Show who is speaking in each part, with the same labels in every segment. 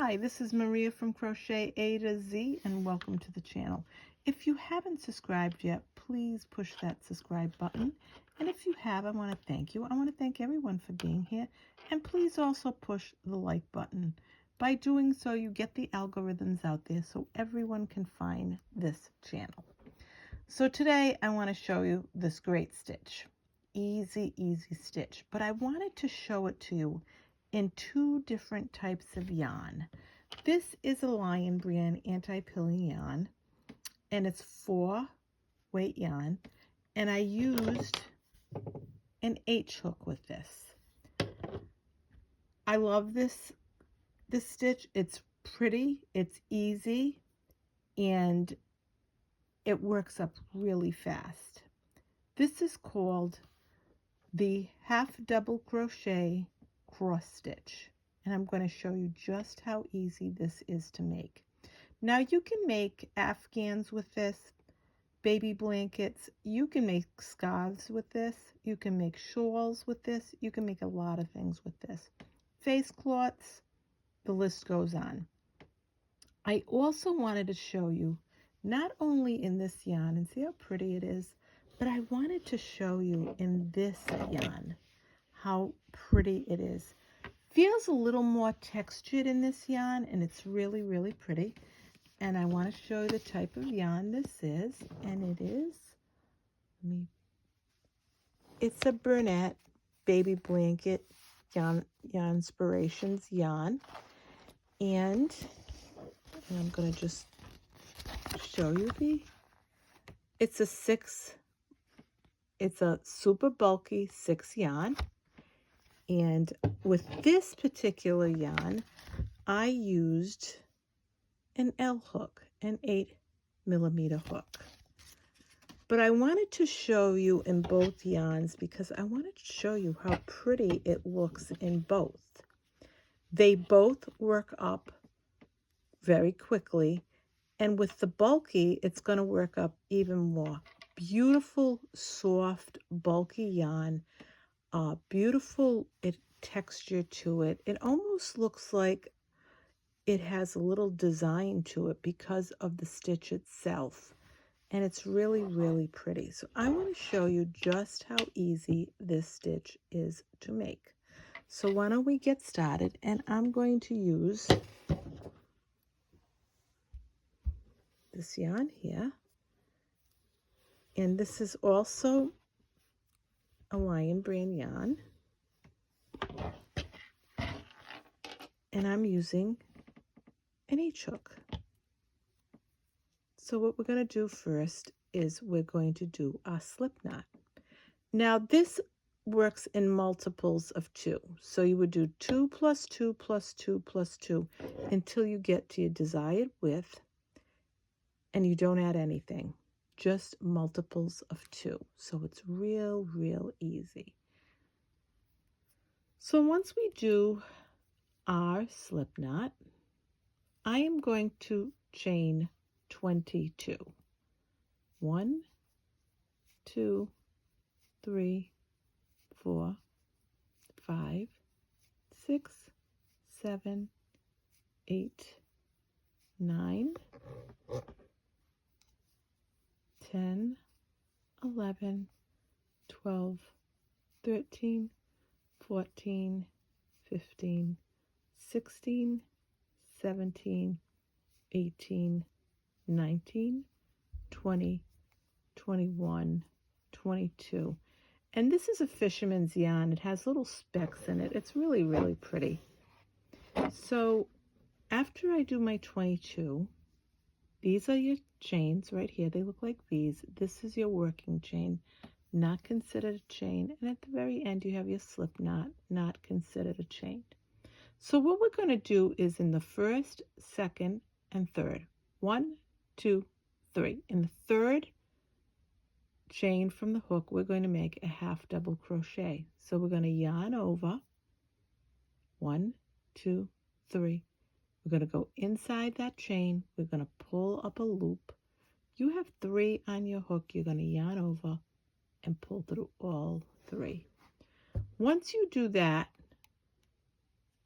Speaker 1: Hi, this is Maria from Crochet A to Z, and welcome to the channel. If you haven't subscribed yet, please push that subscribe button. And if you have, I want to thank you. I want to thank everyone for being here. And please also push the like button. By doing so, you get the algorithms out there so everyone can find this channel. So today I want to show you this great stitch. Easy stitch. But I wanted to show it to you in two different types of yarn. This is a Lion brand anti-pilling yarn, and it's 4-weight yarn, and I used an H hook with this. I love this stitch. It's pretty, it's easy, and it works up really fast. This is called the half double crochet cross stitch, and I'm going to show you just how easy this is to make. Now you can make afghans with this, baby blankets, you can make scarves with this, you can make shawls with this, you can make a lot of things with this. Face cloths, the list goes on. I also wanted to show you, not only in this yarn, and see how pretty it is, but I wanted to show you in this yarn how pretty it is. Feels a little more textured in this yarn, and it's really pretty. And I want to show you the type of yarn this is, and it is, it's a Bernat baby blanket yarn inspirations yarn, and I'm going to just show you it's a super bulky 6 yarn. And with this particular yarn, I used an L hook, an 8mm hook. But I wanted to show you in both yarns because I wanted to show you how pretty it looks in both. They both work up very quickly, and with the bulky, it's going to work up even more. Beautiful, soft, bulky yarn. Beautiful texture to it. It almost looks like it has a little design to it because of the stitch itself, and it's really pretty. So I want to show you just how easy this stitch is to make. So why don't we get started, and I'm going to use this yarn here, and this is also a Lion brand yarn, and I'm using an H hook. So what we're going to do first is we're going to do our slip knot. Now this works in multiples of 2. So you would do 2 plus 2 plus 2 plus 2 until you get to your desired width, and you don't add anything, just multiples of 2. So it's real easy. So once we do our slip knot, I am going to chain 22. 1, 2, 3, 4, 5, 6, 7, 8, 9, 10, 11, 12, 13, 14, 15, 16, 17, 18, 19, 20, 21, 22. And this is a fisherman's yarn. It has little specks in it. It's really pretty. So after I do my 22, these are your chains right here. They look like V's. This is your working chain, not considered a chain. And at the very end, you have your slip knot, not considered a chain. So what we're going to do is in the first, second, and third. 1, 2, 3. In the third chain from the hook, we're going to make a half double crochet. So we're going to yarn over 1, 2, 3. We're going to go inside that chain. We're going to pull up a loop. You have 3 on your hook. You're going to yarn over and pull through all 3. Once you do that,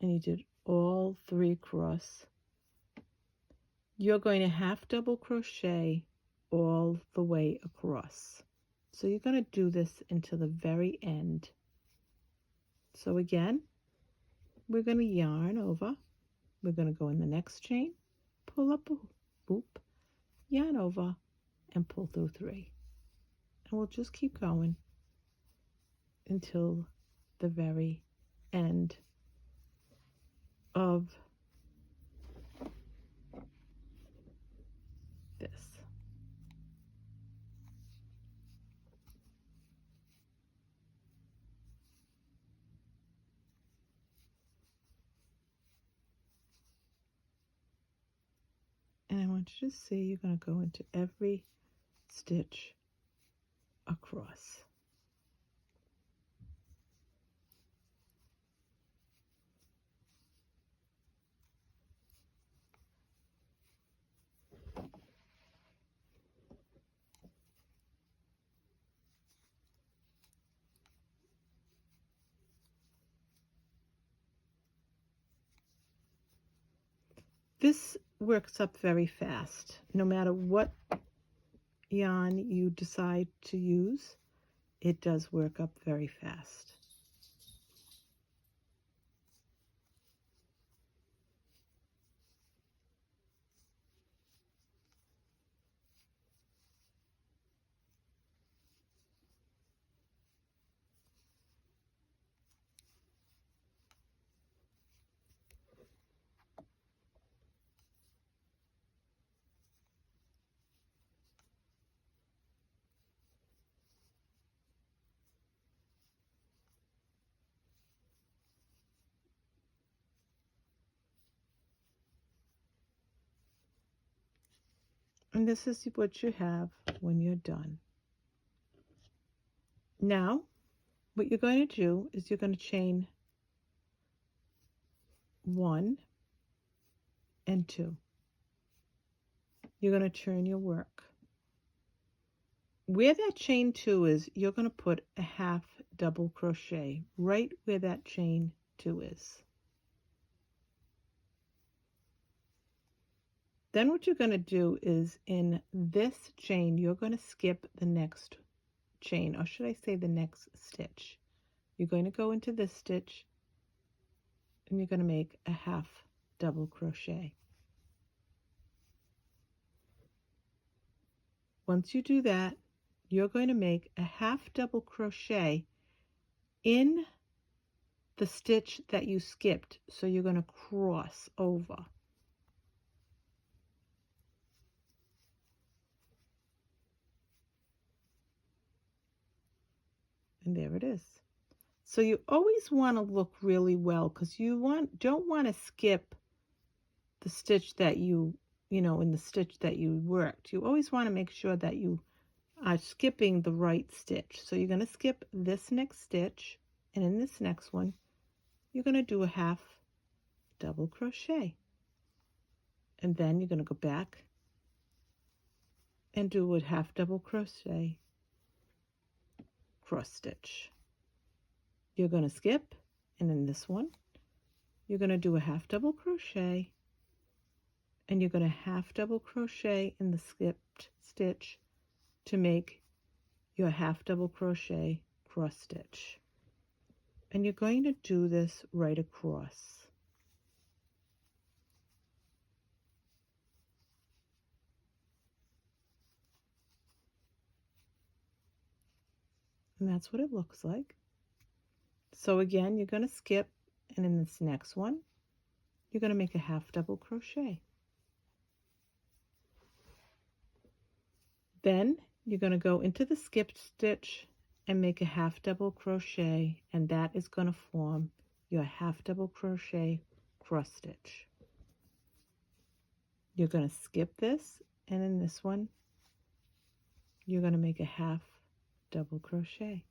Speaker 1: and you did all 3 across you're going to half double crochet all the way across. So you're going to do this until the very end. So again, we're going to yarn over. We're going to go in the next chain, pull up a loop, yarn over, and pull through 3. And we'll just keep going until the very end of this. And I want you to see you're going to go into every stitch across. This works up very fast. No matter what yarn you decide to use, it does work up very fast. And this is what you have when you're done. Now, what you're going to do is you're going to chain 1 and 2. You're going to turn your work. Where that chain 2 is, you're going to put a half double crochet right where that chain 2 is. Then what you're going to do is in this chain, you're going to skip the next chain, or should I say the next stitch. You're going to go into this stitch and you're going to make a half double crochet. Once you do that, you're going to make a half double crochet in the stitch that you skipped. So you're going to cross over. And there it is. So you always want to look really well because you don't want to skip the stitch that in the stitch that you worked. You always want to make sure that you are skipping the right stitch. So you're going to skip this next stitch, and in this next one, you're going to do a half double crochet. And then you're going to go back and do a half double crochet, cross stitch. You're going to skip, and in this one, you're going to do a half double crochet, and you're going to half double crochet in the skipped stitch to make your half double crochet cross stitch. And you're going to do this right across. And that's what it looks like. So again, you're going to skip, and in this next one, you're going to make a half double crochet. Then you're going to go into the skipped stitch and make a half double crochet, and that is going to form your half double crochet cross stitch. You're going to skip this, and in this one, you're going to make a half double crochet.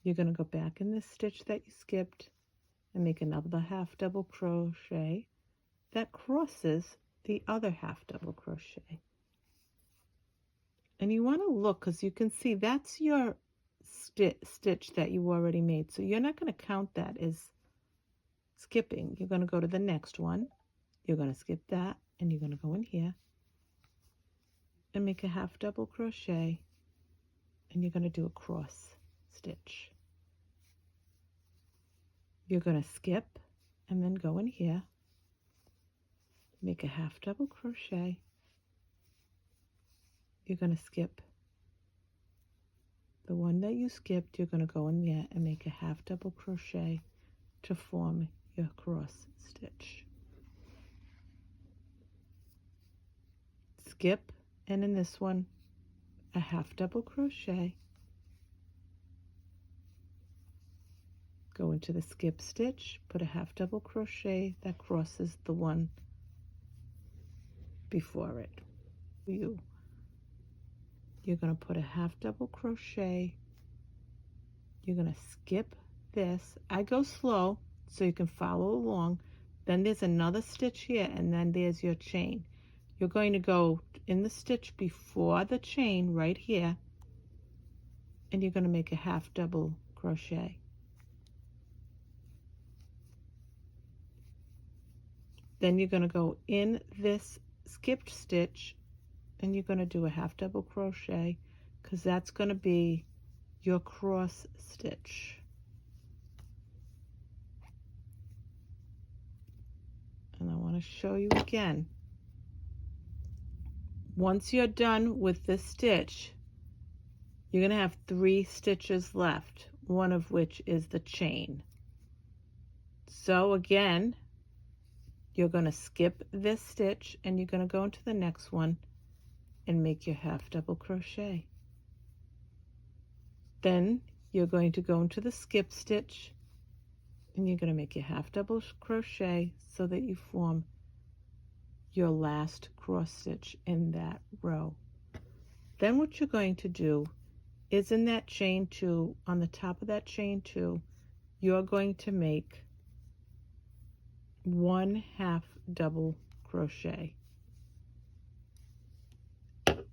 Speaker 1: You're going to go back in this stitch that you skipped and make another half double crochet that crosses the other half double crochet. And you want to look, because you can see that's your stitch that you already made. So you're not going to count that as skipping. You're going to go to the next one. You're going to skip that. and you're going to go in here and make a half double crochet, and you're going to do a cross stitch. You're going to skip and then go in here, make a half double crochet. You're going to skip the one that you skipped. You're going to go in there and make a half double crochet to form your cross stitch. Skip, and in this one, a half double crochet. Go into the skip stitch, put a half double crochet that crosses the one before it. You're going to put a half double crochet. You're going to skip this. I go slow so you can follow along. Then there's another stitch here, and then there's your chain. You're going to go in the stitch before the chain right here, and you're going to make a half double crochet. Then you're going to go in this skipped stitch, and you're going to do a half double crochet, because that's going to be your cross stitch. And I want to show you again. Once you're done with this stitch, you're going to have 3 stitches left, one of which is the chain. So again, you're going to skip this stitch, and you're going to go into the next one and make your half double crochet. Then you're going to go into the skip stitch, and you're going to make your half double crochet so that you form your last cross stitch in that row. Then what you're going to do is in that chain 2, on the top of that chain 2, you're going to make 1 half double crochet.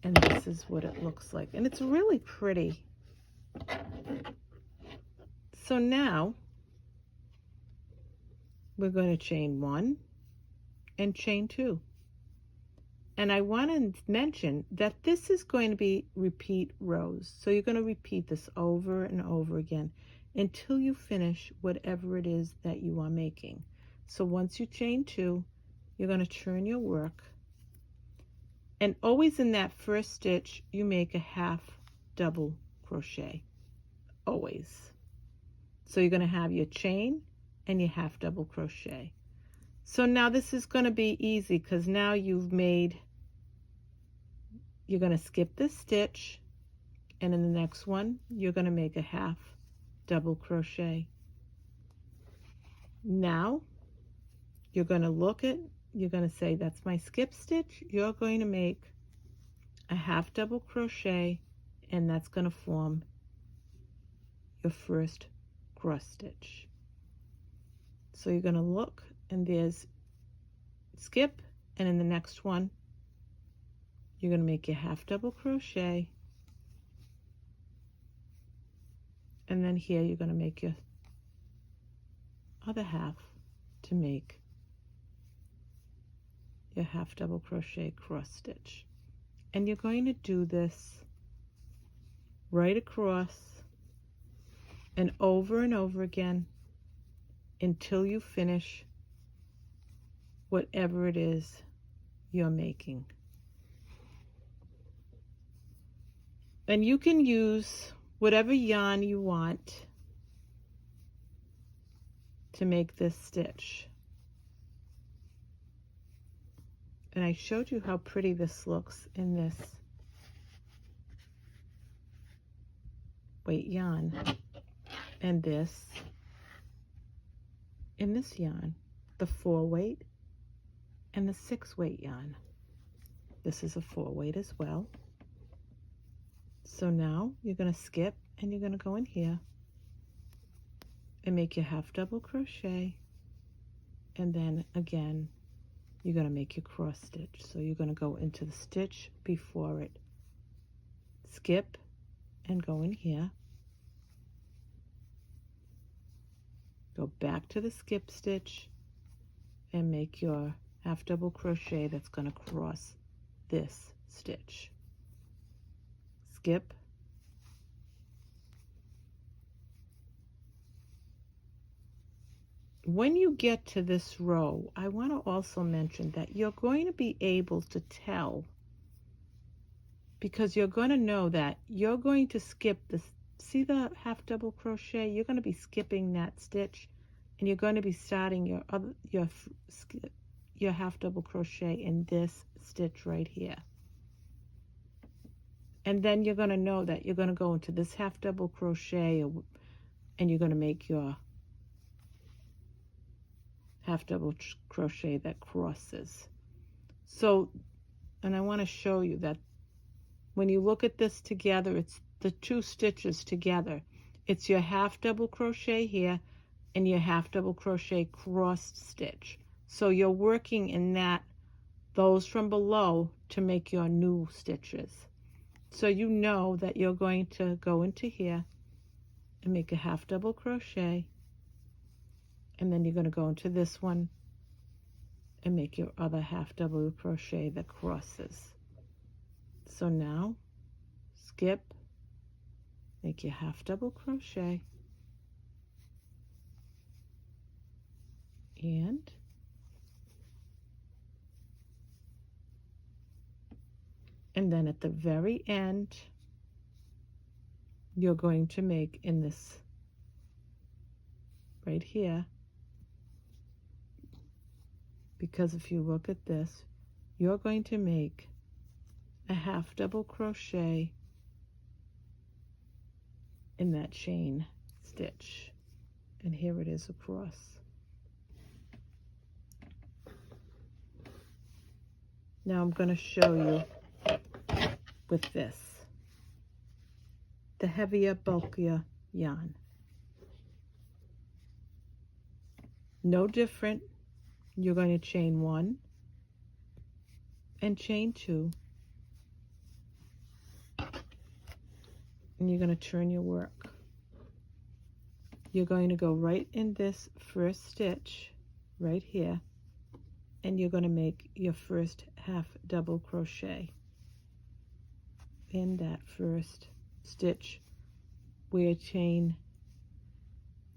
Speaker 1: And this is what it looks like, and it's really pretty. So now we're going to chain 1 and chain 2. And I want to mention that this is going to be repeat rows. So you're going to repeat this over and over again until you finish whatever it is that you are making. So once you chain 2, you're going to turn your work, and always in that first stitch you make a half double crochet, always. So you're going to have your chain and your half double crochet. So now this is going to be easy, because now you're going to skip this stitch, and in the next one you're going to make a half double crochet. Now you're going to you're going to say, that's my skip stitch. You're going to make a half double crochet, and that's going to form your first cross stitch. So you're going to look, and there's skip, and in the next one you're going to make your half double crochet, and then here you're going to make your other half to make your half double crochet cross stitch. And you're going to do this right across and over again until you finish whatever it is you're making. And you can use whatever yarn you want to make this stitch. And I showed you how pretty this looks in this weight yarn, and this in this yarn, the 4-weight and the 6-weight yarn. This is a 4-weight as well. So now you're going to skip, and you're going to go in here and make your half double crochet, and then again you're going to make your cross stitch. So you're going to go into the stitch before it, skip, and go in here, go back to the skip stitch and make your half double crochet that's going to cross this stitch. Skip, when you get to this row, I want to also mention that you're going to be able to tell, because you're going to know that you're going to skip this. See the half double crochet? You're going to be skipping that stitch, and you're going to be starting your half double crochet in this stitch right here. And then you're going to know that you're going to go into this half double crochet, and you're going to make your half double crochet that crosses. So, and I want to show you that when you look at this together, it's the two stitches together. It's your half double crochet here and your half double crochet cross stitch. So you're working in those from below to make your new stitches. So you know that you're going to go into here and make a half double crochet, and then you're going to go into this one and make your other half double crochet that crosses. So now skip, make your half double crochet, and then at the very end you're going to make, in this right here, because if you look at this, you're going to make a half double crochet in that chain stitch, and here it is across. Now I'm going to show you with this, the heavier, bulkier yarn. No different. You're going to chain 1 and chain 2, and you're going to turn your work. You're going to go right in this first stitch right here, and you're going to make your first half double crochet in that first stitch where chain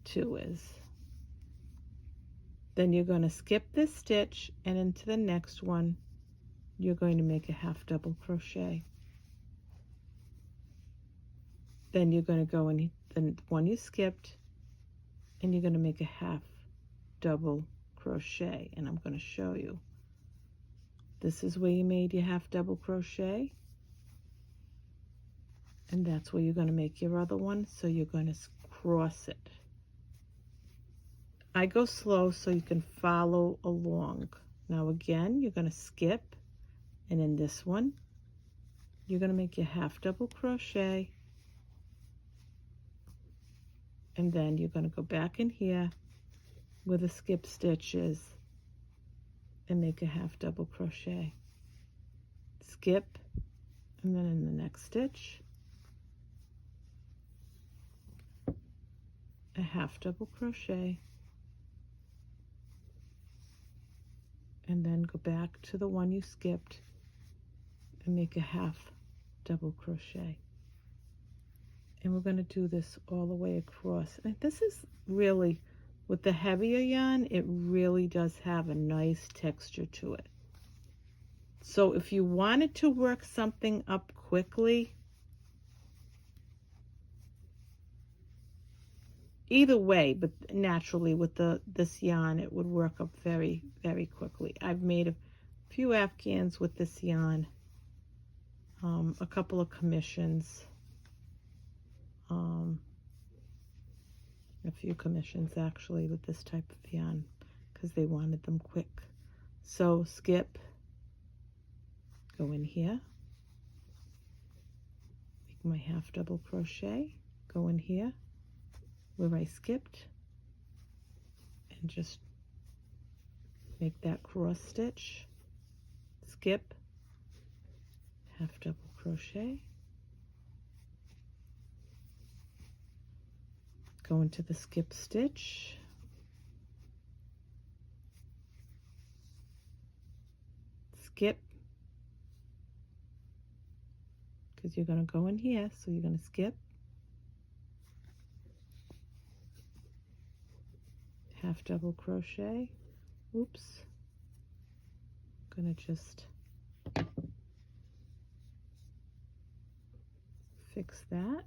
Speaker 1: 2 is. Then you're going to skip this stitch, and into the next one you're going to make a half double crochet. Then you're going to go in the one you skipped, and you're going to make a half double crochet, and I'm going to show you. This is where you made your half double crochet, and that's where you're going to make your other one, so you're going to cross it. I go slow so you can follow along. Now again, you're going to skip, and in this one you're going to make your half double crochet, and then you're going to go back in here where the skip stitch is and make a half double crochet, skip, and then in the next stitch a half double crochet, and then go back to the one you skipped and make a half double crochet. And we're going to do this all the way across. And this is really, with the heavier yarn, it really does have a nice texture to it. So if you wanted to work something up quickly, either way, but naturally with this yarn, it would work up very, very quickly. I've made a few afghans with this yarn, a couple of commissions, a few commissions actually with this type of yarn because they wanted them quick. So skip, go in here, make my half double crochet, go in here where I skipped, and just make that cross stitch, skip, half double crochet, go into the skip stitch, skip, because you're going to go in here, so you're going to skip, half double crochet, oops, I'm going to just fix that.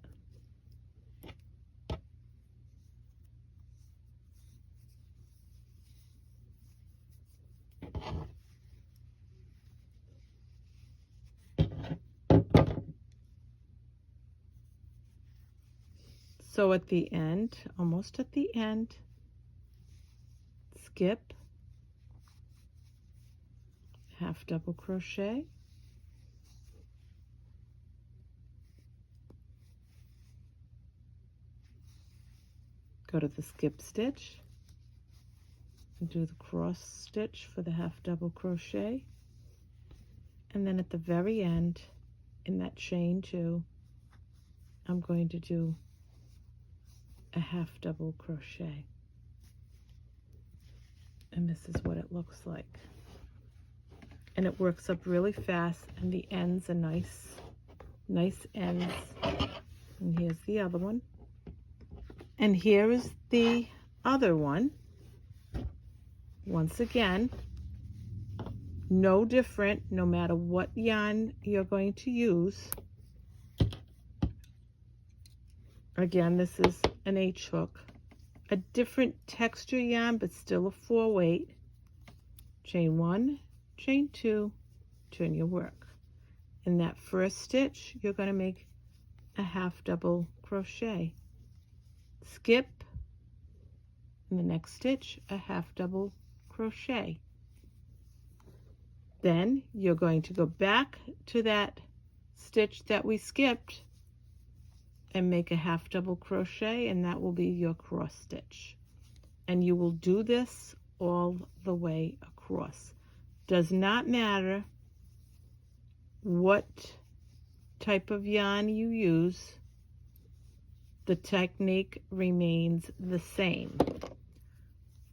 Speaker 1: So at the end, almost at the end, skip, half double crochet, go to the skip stitch and do the cross stitch for the half double crochet, and then at the very end in that chain 2 I'm going to do a half double crochet, and this is what it looks like, and it works up really fast, and the ends are nice ends. And here's the other one, and here is the other one. Once again, no different, no matter what yarn you're going to use. Again, this is an H hook, a different texture yarn, but still a 4-weight. Chain 1, chain 2, turn your work. In that first stitch, you're going to make a half double crochet, skip, in the next stitch, a half double crochet. Then you're going to go back to that stitch that we skipped and make a half double crochet, and that will be your cross stitch. And you will do this all the way across. Does not matter what type of yarn you use, the technique remains the same,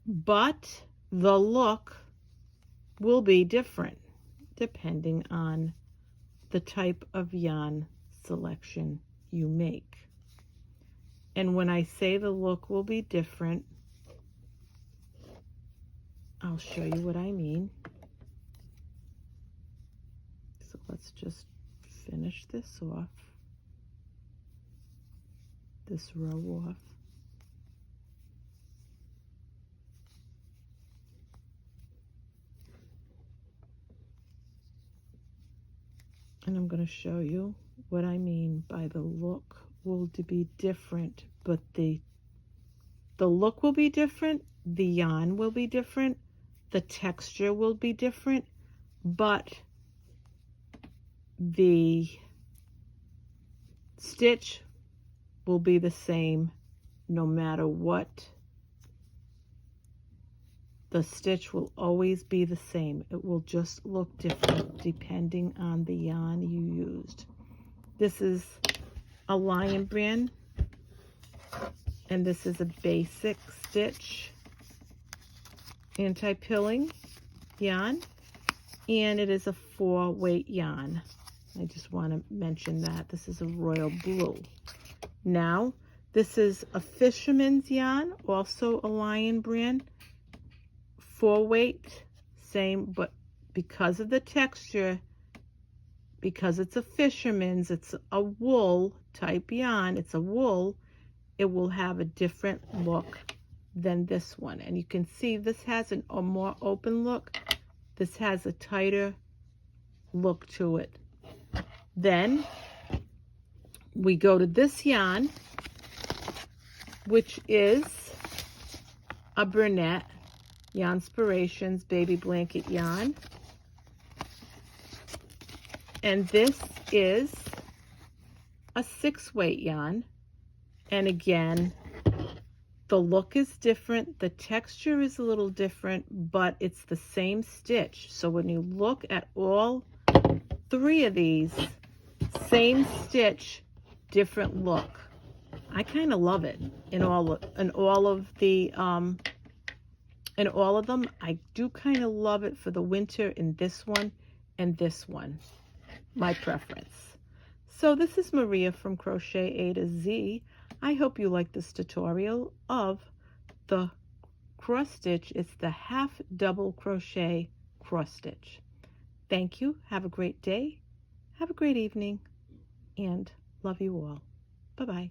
Speaker 1: but the look will be different depending on the type of yarn selection you make. And when I say the look will be different, I'll show you what I mean. So let's just finish this off, this row off. And I'm going to show you what I mean by the look will be different, but the look will be different, the yarn will be different, the texture will be different, but the stitch will be the same no matter what. The stitch will always be the same. It will just look different depending on the yarn you used. This is a Lion brand, and this is a basic stitch anti-pilling yarn, and it is a 4-weight yarn. I just want to mention that. This is a royal blue. Now, this is a fisherman's yarn, also a Lion brand, 4-weight, same, but because of the texture, because it's a fisherman's, it's a wool type yarn, it's a wool, it will have a different look than this one. And you can see this has a more open look. This has a tighter look to it. Then we go to this yarn, which is a Burnett Yarnspirations baby blanket yarn, and this is a 6-weight yarn. And again, the look is different, the texture is a little different, but it's the same stitch. So when you look at all 3 of these, same stitch, different look. I kind of love it in all of them. I do kind of love it for the winter in this one. and this one, my preference. So this is Maria from Crochet A to Z. I hope you like this tutorial of the cross stitch. It's the half double crochet cross stitch. Thank you. Have a great day. Have a great evening, and love you all. Bye-bye.